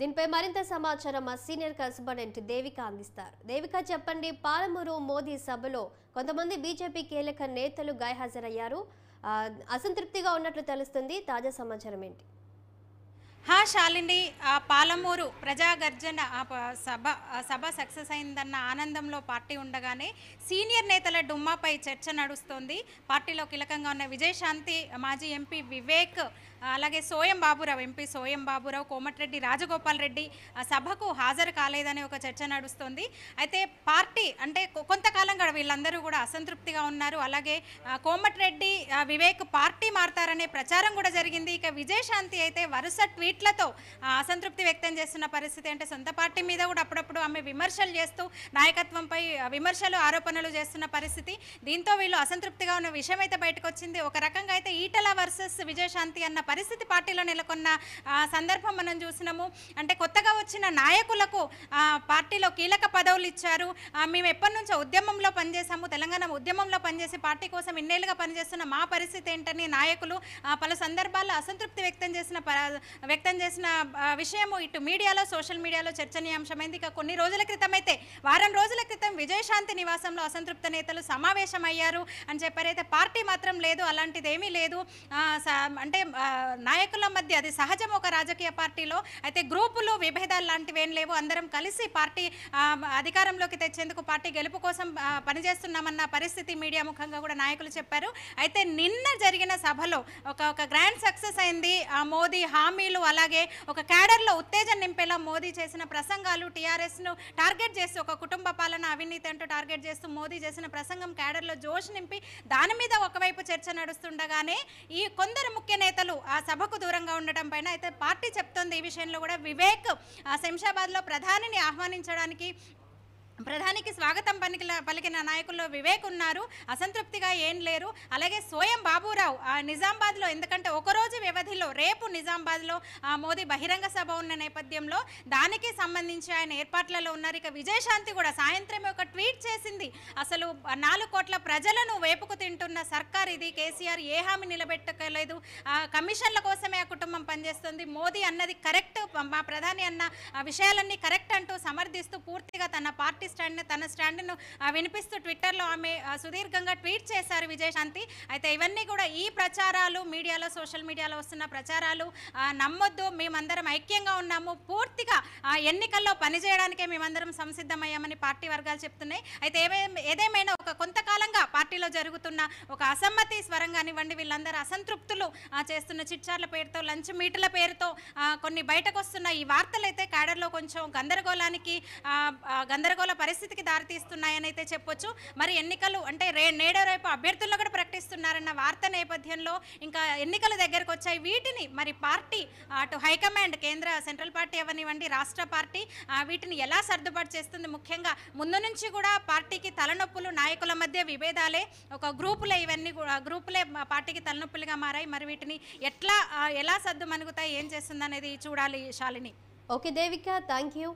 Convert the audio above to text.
దీనిపై మరింత సమాచారం మా సీనియర్ కరెస్పాండెంట్ దేవిక అందిస్తారు. దేవిక చెప్పండి, పాలమూరు మోదీ సభలో కొంతమంది బీజేపీ కీలక నేతలు గైహాజరయ్యారు. అసంతృప్తిగా ఉన్నట్లు తెలుస్తుంది. తాజా సమాచారం ఏంటి? శాలిని, పాలమూరు ప్రజాగర్జన సభ సక్సెస్ అయిందన్న ఆనందంలో పార్టీ ఉండగానే సీనియర్ నేతల డుమ్మాపై చర్చ నడుస్తోంది. పార్టీలో కీలకంగా ఉన్న విజయశాంతి, మాజీ ఎంపీ వివేక్, అలాగే సోయం బాబురావు, ఎంపీ సోయం బాబురావు, కోమటిరెడ్డి రాజగోపాల్ రెడ్డి సభకు హాజరు కాలేదనే ఒక చర్చ నడుస్తోంది. అయితే పార్టీ అంటే కొంతకాలంగా వీళ్ళందరూ కూడా అసంతృప్తిగా ఉన్నారు. అలాగే కోమటిరెడ్డి, వివేక్ పార్టీ మారతారనే ప్రచారం కూడా జరిగింది. ఇక విజయశాంతి అయితే వరుస ట్వీట్లతో అసంతృప్తి వ్యక్తం చేస్తున్న పరిస్థితి. అంటే సొంత పార్టీ మీద కూడా అప్పుడప్పుడు ఆమె విమర్శలు చేస్తూ నాయకత్వంపై విమర్శలు, ఆరోపణలు చేస్తున్న పరిస్థితి. దీంతో వీళ్ళు అసంతృప్తిగా ఉన్న విషయం అయితే బయటకు వచ్చింది. ఒక రకంగా అయితే ఈటల వర్సెస్ విజయశాంతి అన్న పరిస్థితి పార్టీలో నెలకొన్న సందర్భం మనం చూసినాము. అంటే కొత్తగా వచ్చిన నాయకులకు పార్టీలో కీలక పదవులు ఇచ్చారు. మేము ఎప్పటి నుంచో ఉద్యమంలో పనిచేసాము, తెలంగాణ ఉద్యమంలో పనిచేసి పార్టీ కోసం ఇన్నేళ్ళుగా పనిచేస్తున్న మా పరిస్థితి ఏంటని నాయకులు పలు సందర్భాల్లో అసంతృప్తి వ్యక్తం చేసిన విషయము ఇటు మీడియాలో, సోషల్ మీడియాలో చర్చనీయాంశమైంది. ఇక కొన్ని రోజుల క్రితం అయితే, వారం రోజుల క్రితం విజయశాంతి నివాసంలో అసంతృప్త నేతలు సమావేశమయ్యారు అని చెప్పారు. అయితే పార్టీ మాత్రం లేదు, అలాంటిది ఏమీ లేదు. అంటే నాయకుల మధ్య అది సహజం ఒక రాజకీయ పార్టీలో. అయితే గ్రూపులు, విభేదాలు లాంటివి ఏం లేవు. అందరం కలిసి పార్టీ అధికారంలోకి తెచ్చేందుకు, పార్టీ గెలుపు కోసం పనిచేస్తున్నామన్న పరిస్థితి మీడియా ముఖంగా కూడా నాయకులు చెప్పారు. అయితే నిన్న జరిగిన సభలో ఒక గ్రాండ్ సక్సెస్ అయింది. మోదీ హామీలు, అలాగే ఒక క్యాడర్లో ఉత్తేజం నింపేలా మోదీ చేసిన ప్రసంగాలు, టీఆర్ఎస్ను టార్గెట్ చేస్తూ ఒక కుటుంబ పాలన, అవినీతి అంటూ టార్గెట్ చేస్తూ మోదీ చేసిన ప్రసంగం క్యాడర్లో జోష్ నింపి దాని మీద ఒకవైపు చర్చ నడుస్తుండగానే ఈ కొందరు ముఖ్య నేతలు ఆ సభకు దూరంగా ఉండటం పైన అయితే పార్టీ చెప్తోంది. ఈ విషయంలో కూడా వివేక్ శంషాబాద్లో ప్రధానిని ఆహ్వానించడానికి, ప్రధానికి స్వాగతం పలికిన నాయకుల్లో వివేక్ ఉన్నారు. అసంతృప్తిగా ఏం లేరు. అలాగే సోయం బాబురావు నిజామాబాద్లో, ఎందుకంటే ఒకరోజు వ్యవధిలో రేపు నిజామాబాద్లో మోదీ బహిరంగ సభ ఉన్న నేపథ్యంలో దానికి సంబంధించి ఆయన ఏర్పాట్లలో ఉన్నారు. ఇక విజయశాంతి కూడా సాయంత్రమే ఒక ట్వీట్ చేసింది. అసలు 4 కోట్ల ప్రజలను వేపుకు తింటున్న సర్కార్ ఇది, కేసీఆర్ ఏ హామీ నిలబెట్టలేదు, కమిషన్ల కోసమే ఆ కుటుంబం పనిచేస్తుంది, మోదీ అన్నది కరెక్ట్, మా ప్రధాని అన్న విషయాలన్నీ కరెక్ట్ అంటూ సమర్థిస్తూ పూర్తిగా తన పార్టీ తన స్టాండ్ను వినిపిస్తూ ట్విట్టర్లో ఆమె సుదీర్ఘంగా ట్వీట్ చేశారు విజయశాంతి. అయితే ఇవన్నీ కూడా ఈ ప్రచారాలు, మీడియాలో, సోషల్ మీడియాలో వస్తున్న ప్రచారాలు నమ్మొద్దు, మేమందరం ఐక్యంగా ఉన్నాము, పూర్తిగా ఎన్నికల్లో పనిచేయడానికే మేమందరం సంసిద్ధమయ్యామని పార్టీ వర్గాలు చెప్తున్నాయి. అయితే ఏదేమైనా ఒక కొంతకాలంగా పార్టీలో జరుగుతున్న ఒక అసమ్మతి స్వరం కానివ్వండి, వీళ్ళందరూ అసంతృప్తులు చేస్తున్న చిట్చార్ల పేరుతో, లంచ్ మీటుల పేరుతో కొన్ని బయటకు వస్తున్న ఈ వార్తలు అయితే క్యాడర్లో కొంచెం గందరగోళ పరిస్థితికి దారితీస్తున్నాయని అయితే చెప్పొచ్చు. మరి ఎన్నికలు అంటే నేడో రేపు అభ్యర్థులను కూడా ప్రకటిస్తున్నారన్న వార్త నేపథ్యంలో ఇంకా ఎన్నికల దగ్గరకు వచ్చాయి. వీటిని మరి పార్టీ అటు హైకమాండ్, కేంద్ర సెంట్రల్ పార్టీ అవనివ్వండి, రాష్ట్ర పార్టీ వీటిని ఎలా సర్దుబాటు చేస్తుంది? ముఖ్యంగా ముందు నుంచి కూడా పార్టీకి తలనొప్పులు, నాయకుల మధ్య విభేదాలే, ఒక గ్రూపులే, ఇవన్నీ కూడా గ్రూపులే పార్టీకి తలనొప్పులుగా మారాయి. మరి వీటిని ఎలా సర్దు మనుగుతాయి, ఏం చేస్తుంది అనేది చూడాలి. Shalini. Okay Devika, thank you.